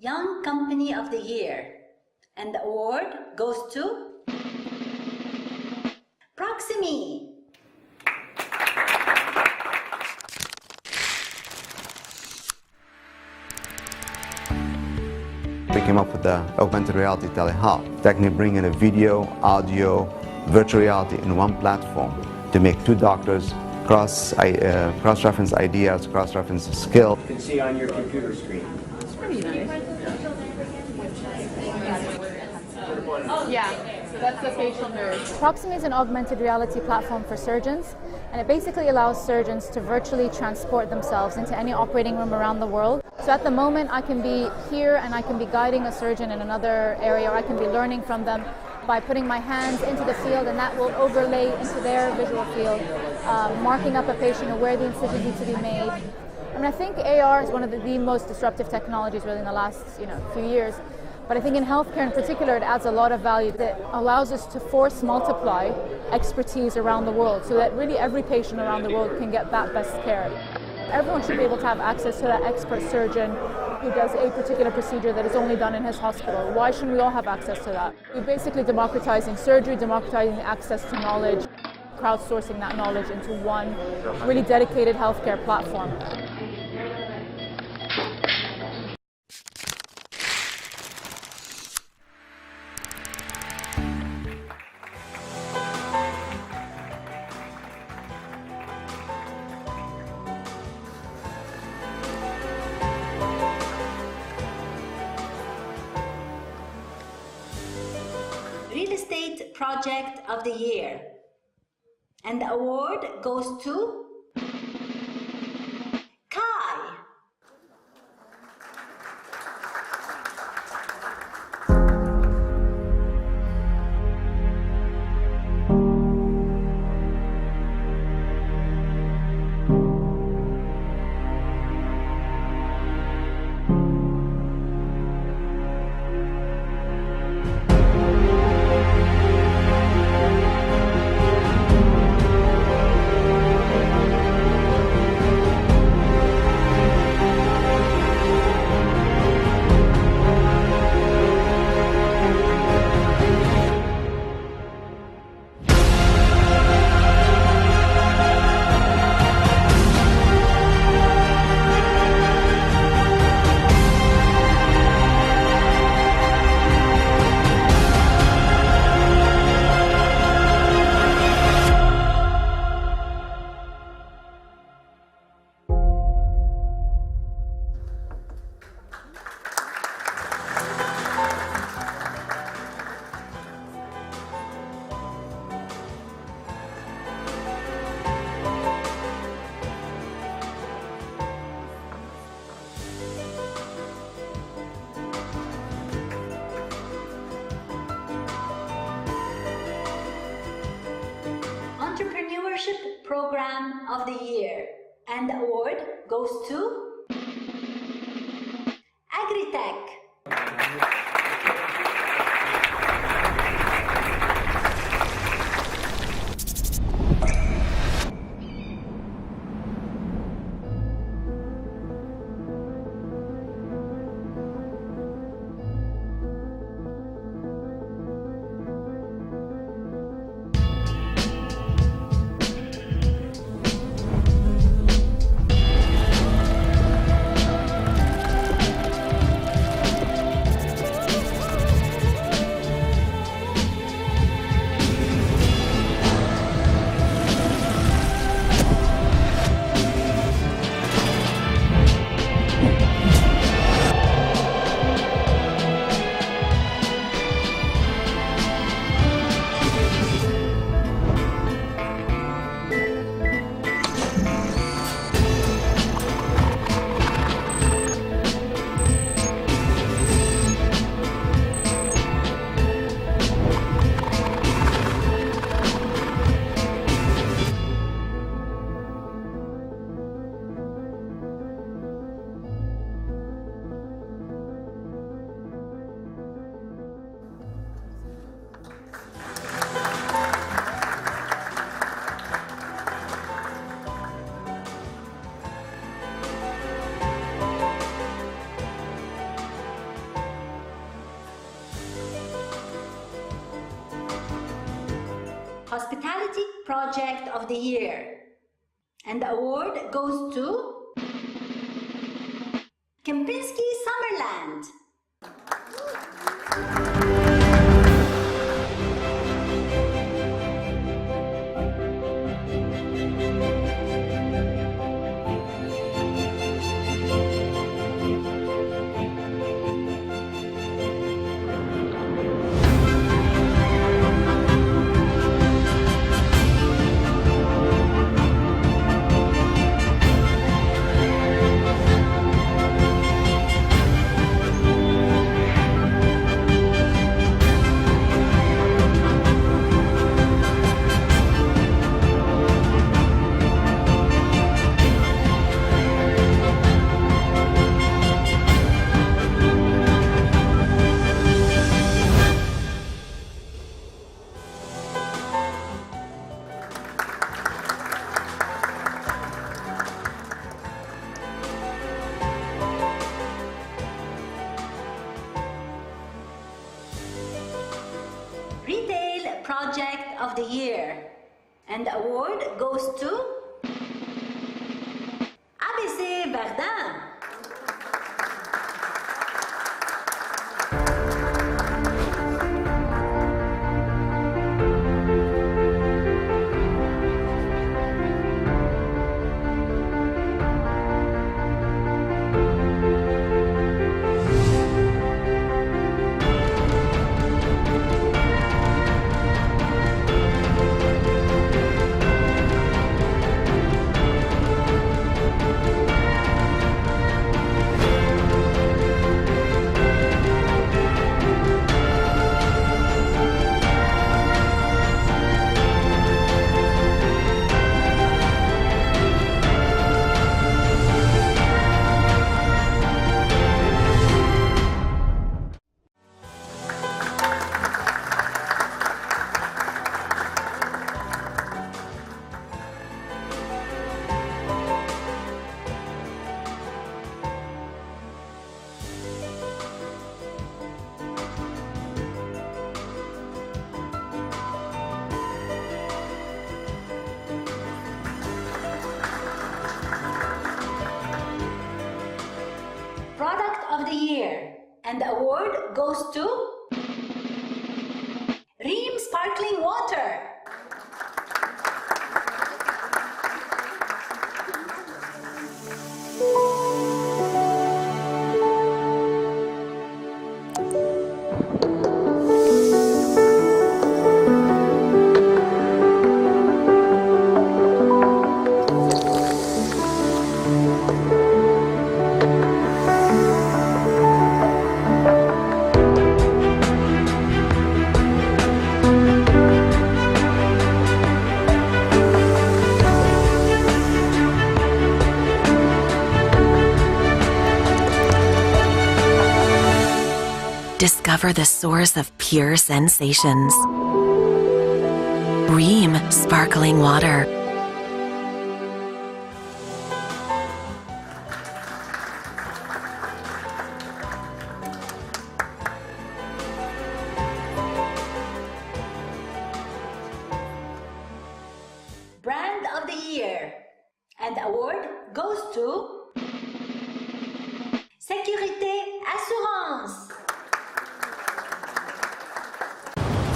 Young Company of the Year, and the award goes to Proximy. We came up with the augmented reality telehealth, technically bringing a video, audio, virtual reality in one platform to make two doctors cross-reference ideas, cross-reference skill. You can see on your computer screen. It's pretty nice. Yeah, so that's the facial nerve. Proximy is an augmented reality platform for surgeons, and it basically allows surgeons to virtually transport themselves into any operating room around the world. So at the moment, I can be here and I can be guiding a surgeon in another area, or I can be learning from them by putting my hands into the field, and that will overlay into their visual field, marking up a patient or where the incisions need to be made. I mean, I think AR is one of the most disruptive technologies really in the last few years. But I think in healthcare in particular, it adds a lot of value that allows us to force multiply expertise around the world so that really every patient around the world can get that best care. Everyone should be able to have access to that expert surgeon who does a particular procedure that is only done in his hospital. Why shouldn't we all have access to that? We're basically democratizing surgery, democratizing access to knowledge, crowdsourcing that knowledge into one really dedicated healthcare platform. Real Estate Project of the Year, and the award goes to Kai. Entrepreneurship Program of the Year, and the award goes to Agritech. Hospitality Project of the Year. And the award goes to Kempinski Summerland. Retail Project of the Year. And the award goes to ABC Verdun. Product of the Year. And the award goes to Ream Sparkling Water. Discover the source of pure sensations. Ream Sparkling Water. Brand of the Year. And the award goes to Sécurité Assurance.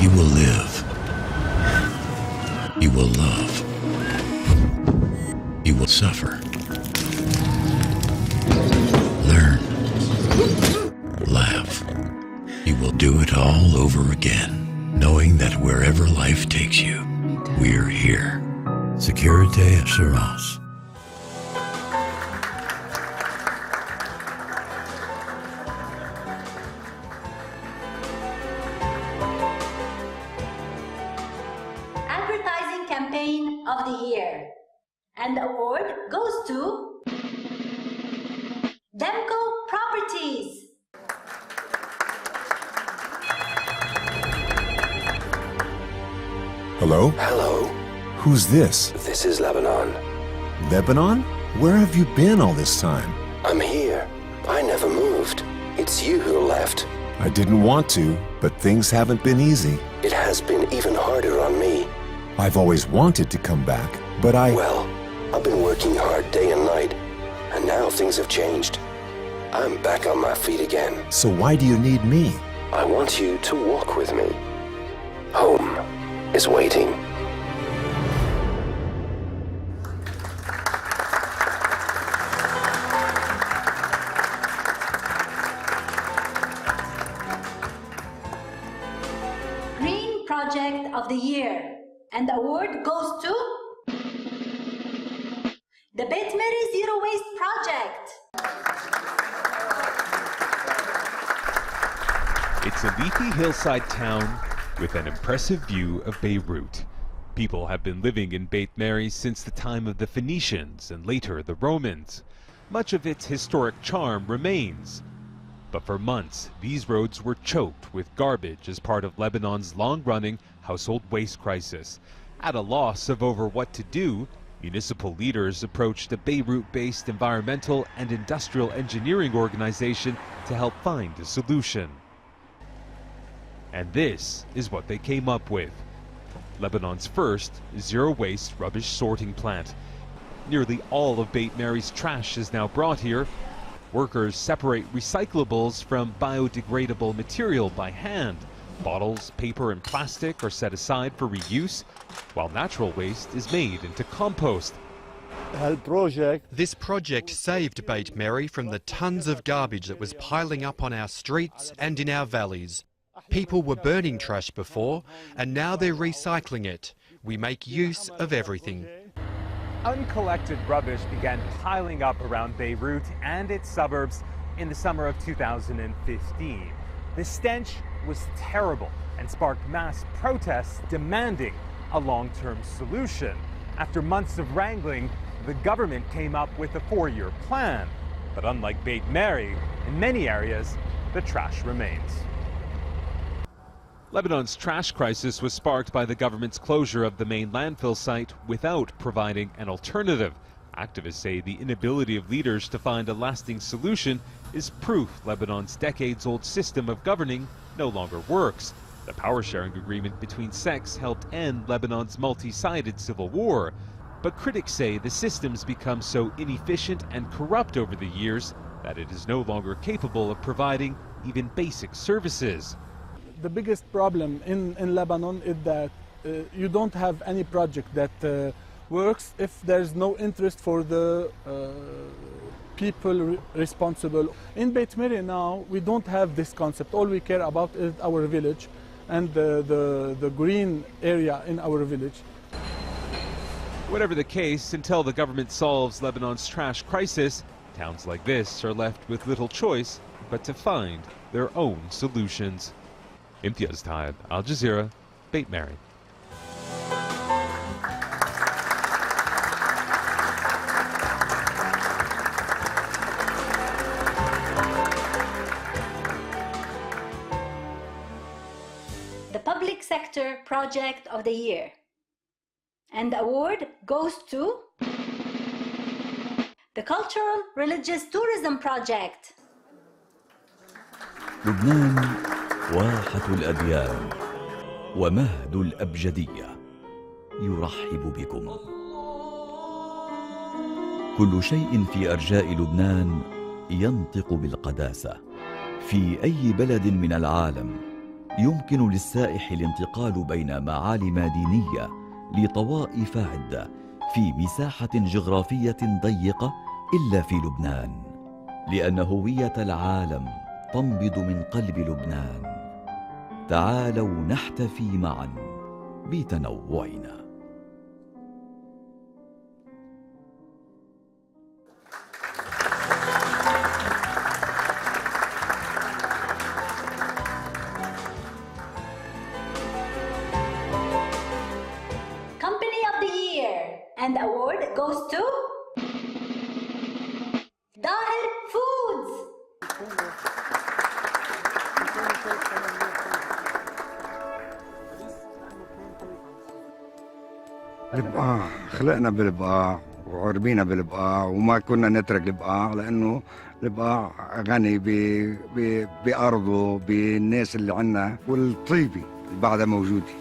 You will live. You will love. You will suffer. Learn. Laugh. You will do it all over again, knowing that wherever life takes you, we're here. Sécurité Assurance. Advertising Campaign of the Year. And the award goes to Demco Properties. Hello? Hello, Who's this? this is Lebanon. Lebanon? Where have you been all this time? I'm here. I never moved. It's you who left. I didn't want to, but things haven't been easy. It has been even harder on me. I've always wanted to come back, but Well, I've been working hard day and night, and now things have changed. I'm back on my feet again. So why do you need me? I want you to walk with me. Home is waiting. Green Project of the Year. And the award goes to the Beit Mary Zero Waste Project. It's a leafy hillside town with an impressive view of Beirut. People have been living in Beit Mary since the time of the Phoenicians and later the Romans. Much of its historic charm remains. But for months, these roads were choked with garbage as part of Lebanon's long-running household waste crisis. At a loss of over what to do, municipal leaders approached a Beirut-based environmental and industrial engineering organization to help find a solution. And this is what they came up with. Lebanon's first zero-waste rubbish sorting plant. Nearly all of Beit Mary's trash is now brought here. Workers separate recyclables from biodegradable material by hand. Bottles, paper, and plastic are set aside for reuse, while natural waste is made into compost. This project saved Beit Mary from the tons of garbage that was piling up on our streets and in our valleys. People were burning trash before, and now they're recycling it. We make use of everything. Uncollected rubbish began piling up around Beirut and its suburbs in the summer of 2015. The stench was terrible and sparked mass protests demanding a long-term solution. After months of wrangling, the government came up with a 4-year plan. But unlike Beit Mary, in many areas, the trash remains. Lebanon's trash crisis was sparked by the government's closure of the main landfill site without providing an alternative. Activists say the inability of leaders to find a lasting solution is proof Lebanon's decades-old system of governing no longer works. The power-sharing agreement between sects helped end Lebanon's multi-sided civil war. But critics say the system's become so inefficient and corrupt over the years that it is no longer capable of providing even basic services. The biggest problem in Lebanon is that you don't have any project that works if there's no interest for the people responsible. In Beit Mary now, we don't have this concept. All we care about is our village and the green area in our village. Whatever the case, until the government solves Lebanon's trash crisis, towns like this are left with little choice but to find their own solutions. Imtiaz Taib, Al Jazeera, Beit Mary. The Public Sector Project of the Year. And the award goes to the Cultural Religious Tourism Project. لبنان واحة الأديان ومهد الأبجدية يرحب بكم. كل شيء في أرجاء لبنان ينطق بالقداسة. في أي بلد من العالم يمكن للسائح الانتقال بين معالم دينية لطوائف عدة في مساحة جغرافية ضيقة إلا في لبنان، لأن هوية العالم تنبض من قلب لبنان. تعالوا نحتفي معا بتنوعنا. Company of the Year. And the award goes to Daher Foods. البقاع خلقنا بالبقاع وعربينا بالبقاع وما كنا نترك البقاع لأنه البقاع غني بأرضه بالناس اللي عنا والطيبة اللي بعدها موجودة.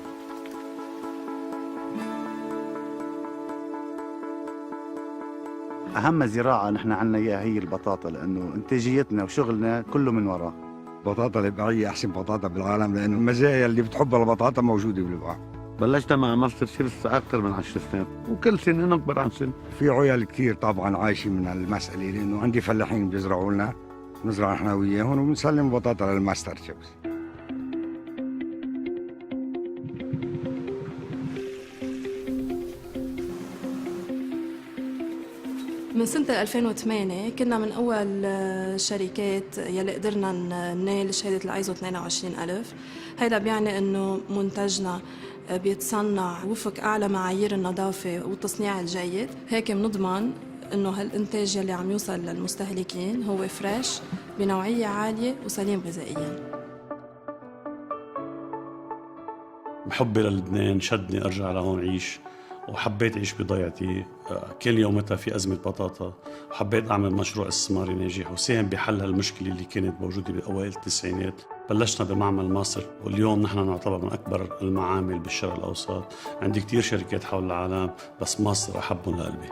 أهم زراعة نحن عنا إياها هي البطاطا، لأنه إنتاجيتنا وشغلنا كله من وراء. البطاطا الإبقاعية أحسن بطاطا بالعالم، لأنه المزايا اللي بتحبها البطاطا موجودة بالإبقاع. بلشنا مع ماستر شيف أكثر من 10 سنين، وكل سنة نكبر عن سنة. في عيال كثير طبعا عايشين من المسألة، لأنه عندي فلاحين بيزرعوا لنا، نزرع نحن وياهم وبنسلم بطاطا للماستر شيف. من سنة 2008 كنا من أول الشركات يلي قدرنا ننال شهادة الأيزو 22000. هيدا بيعني إنه منتجنا بيتصنع وفق أعلى معايير النظافة والتصنيع الجيد. هيك بنضمن إنه هالإنتاج يلي عم يوصل للمستهلكين هو فريش بنوعية عالية وسليم غذائياً. بحبي للبنان شدني أرجع لهون عيش، وحبيت أعيش بضيعتي. كان يومتها في أزمة بطاطا، وحبيت أعمل مشروع استثماري ناجح وساهم بحل هالمشكلة اللي كانت موجودة بأوائل التسعينات. بلشنا بمعمل مصر، واليوم نحن نعتبر من أكبر المعامل بالشرق الأوسط. عندي كتير شركات حول العالم، بس مصر أحبهم لقلبي.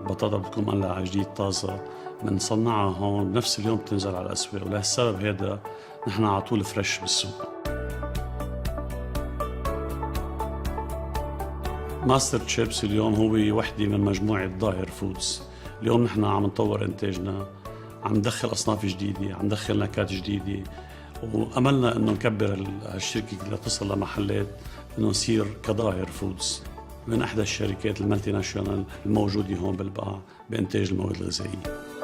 البطاطا بتكون مقلعة جديد طازة، بنصنعها هون بنفس اليوم بتنزل على الأسواق، ولهالسبب هذا نحن على طول فريش بالسوق. ماستر تشيبس اليوم هو وحدة من مجموعة ظاهر فودز. اليوم نحن عم نطور إنتاجنا، عم ندخل أصناف جديدة، عم ندخل نكهات جديدة، وأملنا إنه نكبر هالشركة لتصل لمحلات إنه نصير كظاهر فودز من إحدى الشركات المالتي ناشونال الموجودة هون بالبقاع بإنتاج المواد الغذائية.